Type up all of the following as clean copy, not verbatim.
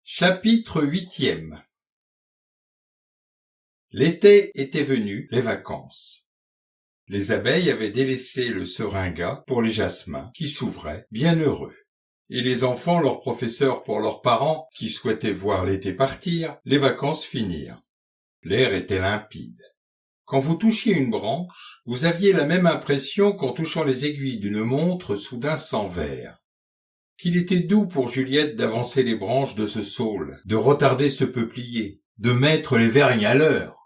Chapitre 8e. L'été était venu, les vacances. Les abeilles avaient délaissé le seringa pour les jasmins, qui s'ouvraient, bien heureux. Et les enfants, leurs professeurs pour leurs parents, qui souhaitaient voir l'été partir, les vacances finir. L'air était limpide. Quand vous touchiez une branche, vous aviez la même impression qu'en touchant les aiguilles d'une montre soudain sans verre. Qu'il était doux pour Juliette d'avancer les branches de ce saule, de retarder ce peuplier, de mettre les vergnes à l'heure.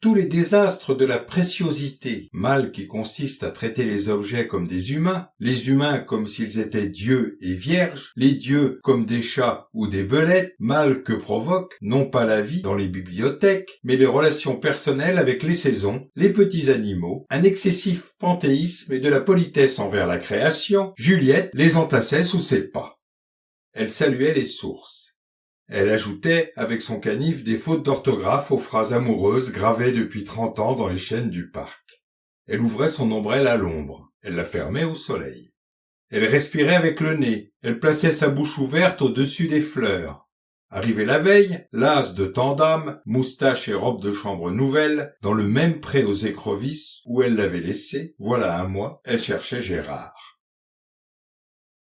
Tous les désastres de la préciosité, mal qui consiste à traiter les objets comme des humains, les humains comme s'ils étaient dieux et vierges, les dieux comme des chats ou des belettes, mal que provoque, non pas la vie dans les bibliothèques, mais les relations personnelles avec les saisons, les petits animaux, un excessif panthéisme et de la politesse envers la création, Juliette les entassait sous ses pas. Elle saluait les sources. Elle ajoutait avec son canif des fautes d'orthographe aux phrases amoureuses gravées depuis 30 ans dans les chênes du parc. Elle ouvrait son ombrelle à l'ombre, elle la fermait au soleil. Elle respirait avec le nez, elle plaçait sa bouche ouverte au-dessus des fleurs. Arrivée la veille, lasse de tant d'âmes, moustache et robe de chambre nouvelle, dans le même pré aux écrevisses où elle l'avait laissé, voilà un mois, elle cherchait Gérard.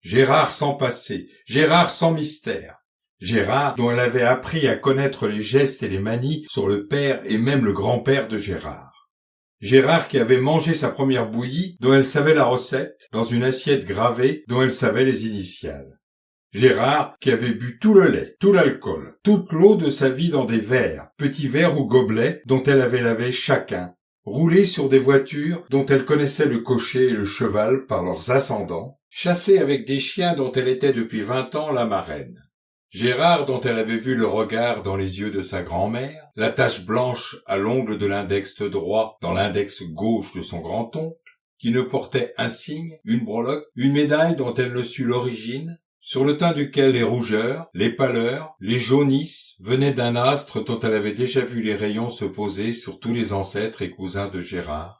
Gérard sans passé, Gérard sans mystère. Gérard, dont elle avait appris à connaître les gestes et les manies sur le père et même le grand-père de Gérard. Gérard qui avait mangé sa première bouillie, dont elle savait la recette, dans une assiette gravée, dont elle savait les initiales. Gérard qui avait bu tout le lait, tout l'alcool, toute l'eau de sa vie dans des verres, petits verres ou gobelets, dont elle avait lavé chacun, roulé sur des voitures dont elle connaissait le cocher et le cheval par leurs ascendants, chassé avec des chiens dont elle était depuis 20 ans la marraine. Gérard, dont elle avait vu le regard dans les yeux de sa grand-mère, la tache blanche à l'ongle de l'index droit dans l'index gauche de son grand-oncle, qui ne portait un signe, une breloque, une médaille dont elle ne sut l'origine, sur le teint duquel les rougeurs, les pâleurs, les jaunisses venaient d'un astre dont elle avait déjà vu les rayons se poser sur tous les ancêtres et cousins de Gérard.